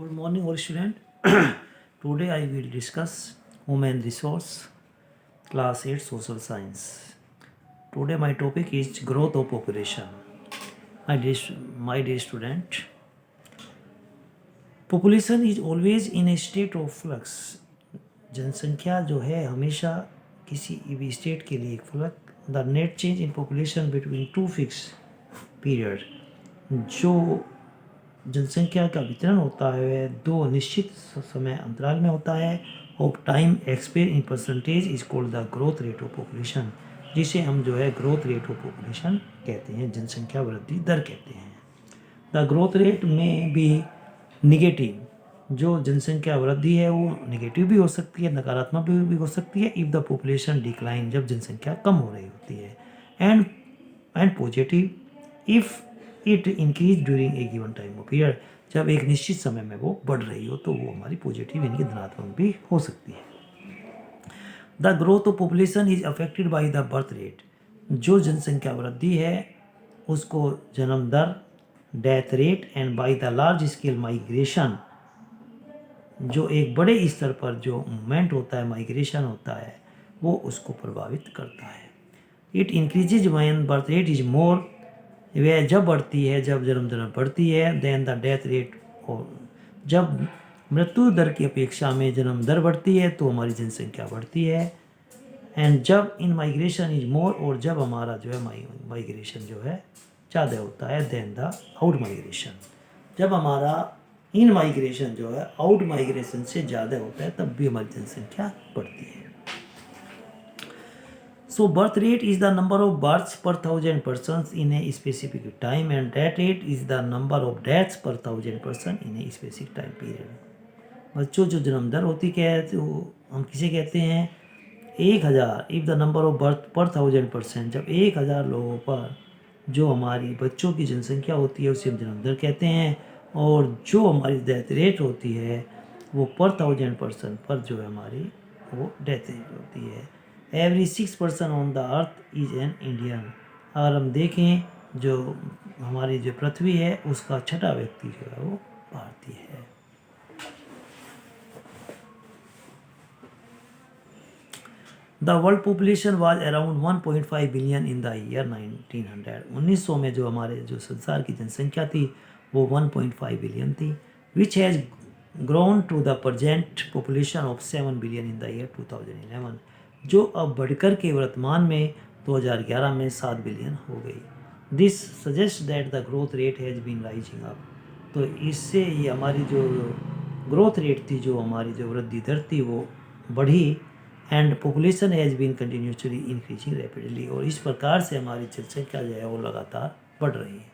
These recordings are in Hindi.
Good morning, all student. Today I will discuss human resource, class 8 social science. Today my topic is growth of population. My dear student, population is always in a state of flux. जनसंख्या जो है हमेशा किसी भी स्टेट के लिए flux. The net change in population between two fix period. जो जनसंख्या का वितरण होता है दो निश्चित समय अंतराल में होता है. Of time expire in percentage is called the growth rate of population, जिसे हम जो है ग्रोथ रेट ऑफ पॉपुलेशन कहते हैं, जनसंख्या वृद्धि दर कहते हैं. द ग्रोथ रेट में भी निगेटिव, जो जनसंख्या वृद्धि है वो निगेटिव भी हो सकती है, नकारात्मक भी हो सकती है. इफ़ द पॉपुलेशन डिक्लाइन, जब जनसंख्या कम हो रही होती है. And positive if it increase during a given time of period, जब एक निश्चित समय में वो बढ़ रही हो तो वो हमारी पॉजिटिव यानी कि धनात्मक भी हो सकती है. The growth of population is affected by the birth rate. जो जनसंख्या वृद्धि है उसको जन्म दर, death rate and by the large scale migration, जो एक बड़े स्तर पर जो मूवमेंट होता है, माइग्रेशन होता है, वो उसको प्रभावित करता है. It increases when birth rate is more, वह जब बढ़ती है जब जन्म दर बढ़ती है. देन द डेथ रेट, और जब मृत्यु दर की अपेक्षा में जन्म दर बढ़ती है तो हमारी जनसंख्या बढ़ती है. एंड जब इन माइग्रेशन इज मोर, और जब हमारा जो है माइग्रेशन जो है ज़्यादा होता है. देन द आउट माइग्रेशन, जब हमारा इन माइग्रेशन जो है आउट माइग्रेशन से ज़्यादा होता है तब भी हमारी जनसंख्या बढ़ती है. So birth rate is the number of births per thousand persons in a specific time, and death rate is the number of deaths per thousand person in a specific time period. बच्चों जो जन्म दर होती क्या है तो हम किसे कहते हैं 1000. If the number of birth पर 1000%, जब 1000 लोगों पर जो हमारी बच्चों की जनसंख्या होती है उसे हम जन्म दर कहते हैं. और जो हमारी डेथ रेट होती है वो पर 1000% पर जो है हमारी वो डेथ रेट होती है. Every 6 person on the earth is an Indian. अगर हम देखें जो हमारी जो पृथ्वी है उसका छठा व्यक्ति जो है वो भारतीय है. The world population was around 1.5 billion in the year 1900. 1900 में जो हमारे जो संसार की जनसंख्या थी वो 1.5 बिलियन थी, which has grown to the present population of 7 billion in the year 2011, जो अब बढ़कर के वर्तमान में 2011 में 7 बिलियन हो गई. This suggest that the growth rate has been rising up. तो इससे ये हमारी जो ग्रोथ रेट थी, जो हमारी जो वृद्धि दर थी वो बढ़ी. And population has been continuously increasing rapidly, और इस प्रकार से हमारी जनसंख्या जो है वो लगातार बढ़ रही है.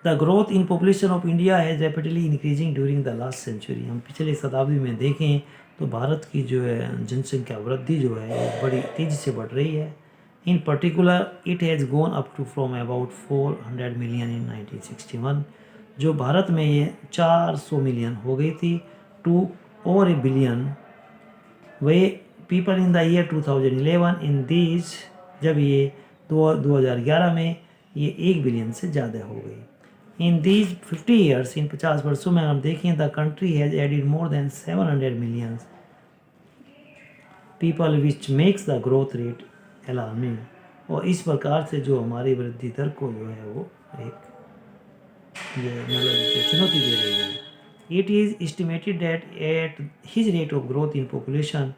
The growth in population of India has rapidly increasing during the last century. हम पिछले शताब्दी में देखें तो भारत की जो है जनसंख्या वृद्धि जो है बड़ी तेज़ी से बढ़ रही है. In particular it has gone up to from about 400 million in 1961, जो भारत में ये 400 मिलियन हो गई थी, to over a billion way people in the year 2011. In this, जब ये 2011 में ये 1 बिलियन से ज़्यादा हो गई. इन दीज 50 ईयर्स, इन 50 वर्षों में हम देखें the country has added more than 700 million people, which makes the growth rate alarming. और इस प्रकार से जो हमारी वृद्धि दर को जो है वो एक चुनौती दे रही है. It is estimated that at his rate of growth in population,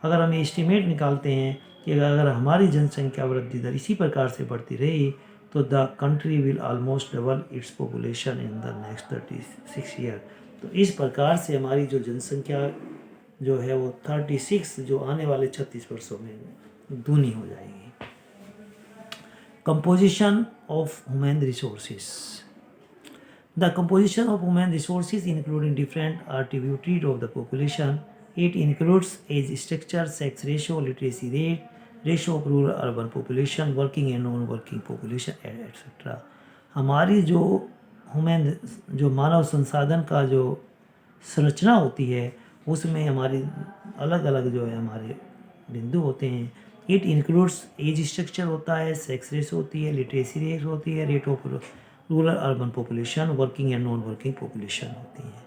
अगर हम एस्टिमेट निकालते हैं कि अगर हमारी जनसंख्या वृद्धि दर इसी प्रकार से बढ़ती रही तो the country will almost double its population in the next 36 year. तो इस प्रकार से हमारी जो जनसंख्या जो है वो 36 जो आने वाले 36 वर्षों में दूनी हो जाएगी. Composition of human resources. The composition of human resources including different attributes of the population. It includes age structure, sex ratio, literacy rate, ratio of rural-urban population, working and non-working population, etc. हमारी जो ह्यूमन जो मानव संसाधन का जो संरचना होती है उसमें हमारी अलग अलग जो है हमारे बिंदु होते हैं. इट इंक्लूड्स एज स्ट्रक्चर होता है, सेक्स रेस होती है, लिटरेसी रेट होती है, rate of rural urban population, working and non working population होती है.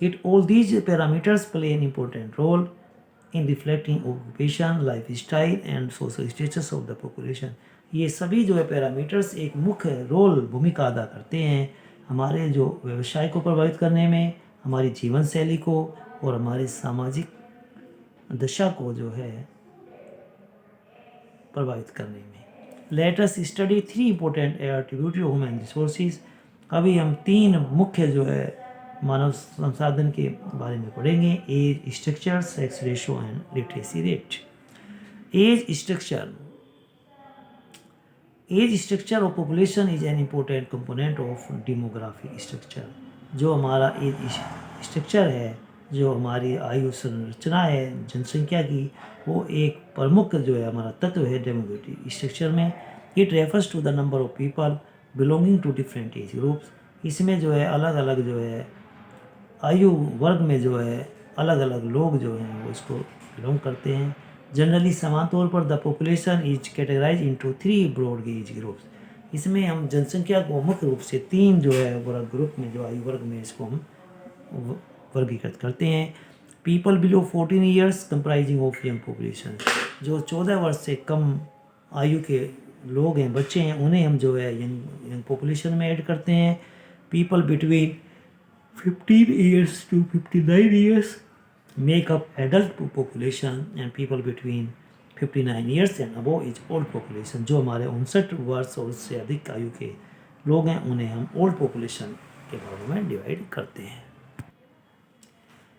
It all these parameters play an important role in reflecting occupation, lifestyle and social status of the population. ये सभी जो है पैरामीटर्स एक मुख्य रोल भूमिका अदा करते हैं हमारे जो व्यवसाय को प्रभावित करने में, हमारी जीवन शैली को और हमारी सामाजिक दशा को जो है प्रभावित करने में. Let us study three important attributes of human resources. अभी हम तीन मुख्य जो है मानव संसाधन के बारे में पढ़ेंगे. Age structure, sex ratio and literacy rate. Age structure of population is an important component of demographic structure. जो हमारा एज स्ट्रक्चर है, जो हमारी आयु संरचना है जनसंख्या की, वो एक प्रमुख जो है हमारा तत्व है डेमोग्राफिक स्ट्रक्चर में. It refers to the number of people belonging to different age groups. इसमें जो है अलग अलग जो है आयु वर्ग में जो है अलग अलग लोग जो हैं वो इसको बिलोंग करते हैं. जनरली समान तौर पर the population is categorize into 3 broad age groups. इसमें हम जनसंख्या को मुख्य रूप से 3 जो है वर्ग ग्रुप में, जो आयु वर्ग में इसको हम वर्गीकृत करते हैं. People below 14 years comprising of young population. जो 14 वर्ष से कम आयु के लोग हैं, बच्चे हैं, उन्हें हम जो है यंग पॉपुलेशन में ऐड करते हैं. People between 15 years to 59 years make up adult population and people between 59 years and above is old population. जो हमारे 59 वर्ष और उससे अधिक आयु के लोग हैं उन्हें हम ओल्ड पॉपुलेशन के भागों में डिवाइड करते हैं.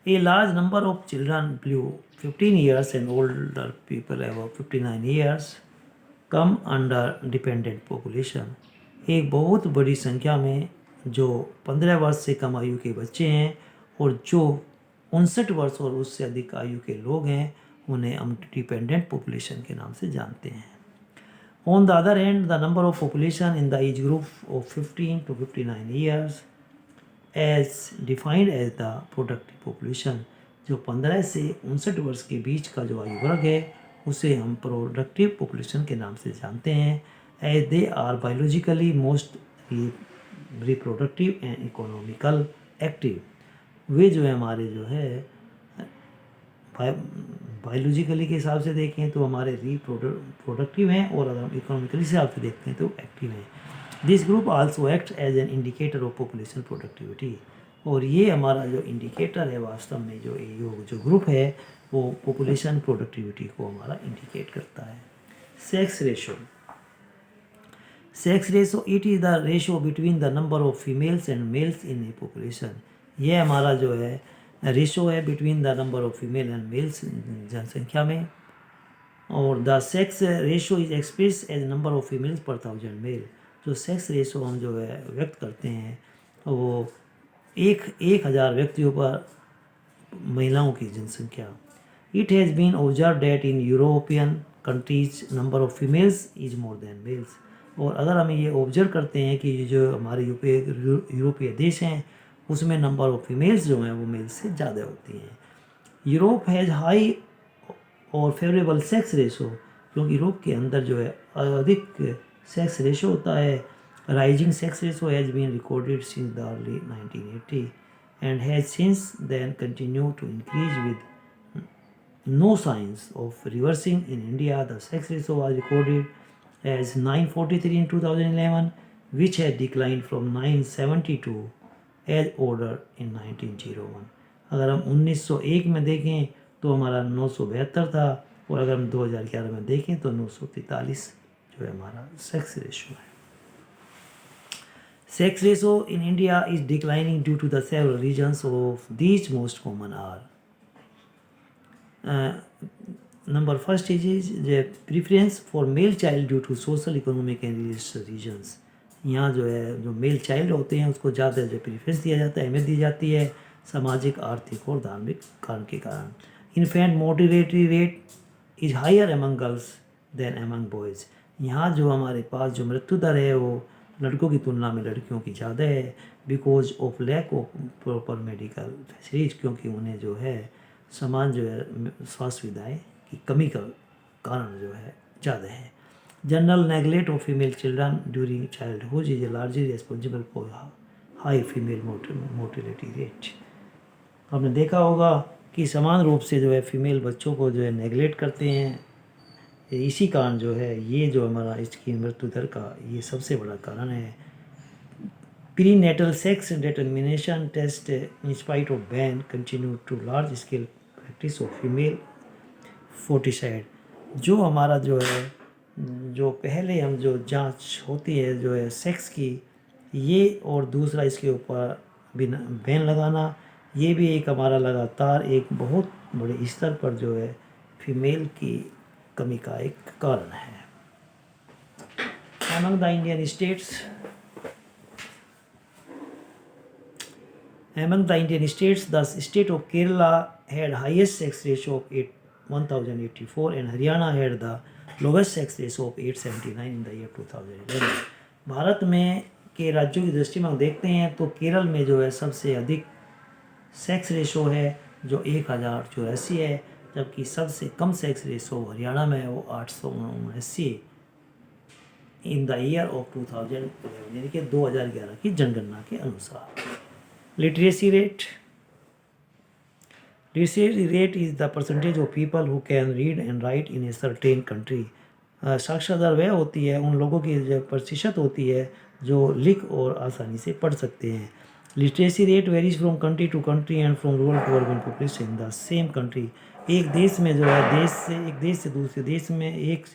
A large number of children below 15 years and older people above 59 years come under dependent population. एक बहुत बड़ी संख्या में जो 15 वर्ष से कम आयु के बच्चे हैं और जो 59 वर्ष और उससे अधिक आयु के लोग हैं उन्हें हम डिपेंडेंट पॉपुलेशन के नाम से जानते हैं. On the other hand the number of population in the age group of 15 to 59 years as defined as the productive population. जो 15 से 59 वर्ष के बीच का जो आयु वर्ग है उसे हम प्रोडक्टिव पॉपुलेशन के नाम से जानते हैं. As they are biologically most reproductive and economical active. वे जो है हमारे जो है बायोलॉजिकली के हिसाब से देखें तो हमारे रिप्रोडक्टिव हैं और अगर हम इकोनॉमिकली हिसाब से देखते हैं तो एक्टिव हैं. This group also act as an indicator of population productivity. और ये हमारा जो इंडिकेटर है वास्तव में जो ग्रुप है वो पॉपुलेशन प्रोडक्टिविटी को हमारा इंडिकेट करता है. Sex ratio. Sex ratio it is the ratio between the number of females and males in a population. ये हमारा जो है रेशो है between the number of female and males जनसंख्या में. और the sex ratio is express as number of females पर 1000 मेल. जो सेक्स रेशो हम जो है व्यक्त करते हैं वो 1000 व्यक्तियों पर महिलाओं की जनसंख्या. It has been observe that in European countries number of females is more than males. और अगर हम ये ऑब्जर्व करते हैं कि जो हमारे यूरोपीय देश हैं उसमें नंबर ऑफ फीमेल्स जो हैं वो मेल्स से ज़्यादा होती हैं. यूरोप हैज़ हाई और फेवरेबल सेक्स रेशो. क्योंकि यूरोप के अंदर जो है अधिक सेक्स रेशो होता है. Rising sex ratio has been recorded since the early 1980 and has since then continue to increase with no signs of reversing. In India the sex ratio was recorded as 943 in 2011 which had declined from 972 as ordered in 1901. अगर हम 1901 में देखें तो हमारा 972 था और अगर हम 2011 में देखें तो 943 जो है हमारा सेक्स रेशो है. Sex ratio in India is declining due to the several reasons. Of these most common are number first is the preference for male child due to social, economic and religious reasons. यहाँ जो है जो मेल चाइल्ड होते हैं उसको ज़्यादा जो प्रीफरेंस दिया जाता है, अहमियत दी जाती है सामाजिक, आर्थिक और धार्मिक कारण के कारण. Infant mortality rate is higher among girls than among boys. यहाँ जो हमारे पास जो मृत्यु दर है वो लड़कों की तुलना में लड़कियों की ज़्यादा है. Because of lack of proper medical facilities. क्योंकि उन्हें जो है समान जो है स्वास्थ्य सुविधाएँ की कमी का कारण जो है ज़्यादा है। General neglect of female children during childhood is largely responsible for high female mortality rate. आपने देखा होगा कि समान रूप से जो है फीमेल बच्चों को जो है नेगलेक्ट करते हैं, इसी कारण जो है ये जो हमारा इसकी मृत्यु दर का ये सबसे बड़ा कारण है। Prenatal sex determination test in spite of ban continue to large scale practice of female foeticide. जो हमारा जो है जो पहले हम जो जांच होती है जो है सेक्स की, ये और दूसरा इसके ऊपर बिना बैन लगाना, ये भी एक हमारा लगातार एक बहुत बड़े स्तर पर जो है फीमेल की कमी का एक कारण है। Among the Indian states, the state of Kerala had highest sex ratio of 1084 and Haryana had the lowest sex ratio of 879 in the year 2011। Bharat में के राज्यों की दृष्टि में हम देखते हैं तो केरल में जो है सबसे अधिक सेक्स रेशो है जो 1084 है, जबकि सबसे कम सेक्स रेशो हरियाणा में है वो 879 इन द ईयर ऑफ 2011 यानी कि 2011 की जनगणना के अनुसार। Literacy rate is the percentage of people who can read and right in a certain country. साक्षरता दर वह होती है उन लोगों की जो प्रतिशत होती है जो लिख और आसानी से पढ़ सकते हैं। Literacy rate varies from country to country and from rural to urban population in the same country. एक देश में जो है एक देश से दूसरे देश में एक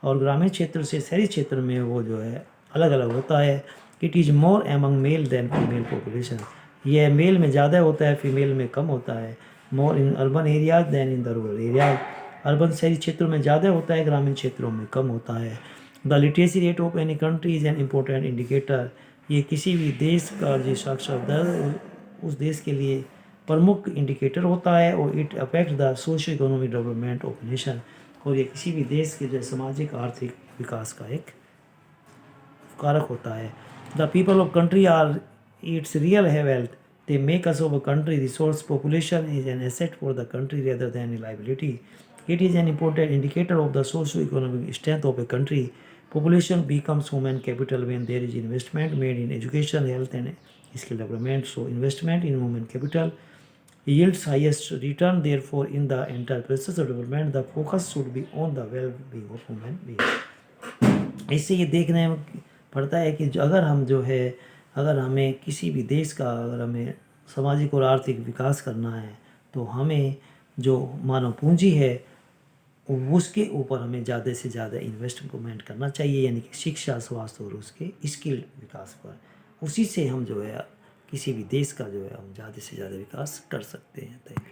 और ग्रामीण क्षेत्र से शहरी क्षेत्र में वो जो है अलग अलग होता है। It is more among male than female population. यह मेल में ज़्यादा होता है, फीमेल में कम होता है। More in urban areas than in the rural areas. Urban शहरी क्षेत्रों में ज़्यादा होता है, ग्रामीण क्षेत्रों में कम होता है। The literacy rate of any country is an important indicator. ये किसी भी देश का जो साक्षरता दर उस देश के लिए प्रमुख इंडिकेटर होता है और it affect the socio economic development of nation. और ये किसी भी देश के जो सामाजिक आर्थिक विकास का एक कारक होता है। The people of country are its real है wealth. They make us of a country resource. Population is an asset for the country rather than a liability. It is an important indicator of the socio economic strength of a country. Population becomes human capital when there is investment made in education, health and skill development. So investment in human capital yields highest return. Therefore, in the entire process of development, the focus should be on the well-being of human being। इससे ये देखने पड़ता है कि अगर हम जो है अगर हमें किसी भी देश का अगर हमें सामाजिक और आर्थिक विकास करना है तो हमें जो मानव पूंजी है उसके ऊपर हमें ज़्यादा से ज़्यादा इन्वेस्टमेंट करना चाहिए, यानी कि शिक्षा, स्वास्थ्य और उसके स्किल विकास पर। उसी से हम जो है किसी भी देश का जो है हम ज़्यादा से ज़्यादा विकास कर सकते हैं।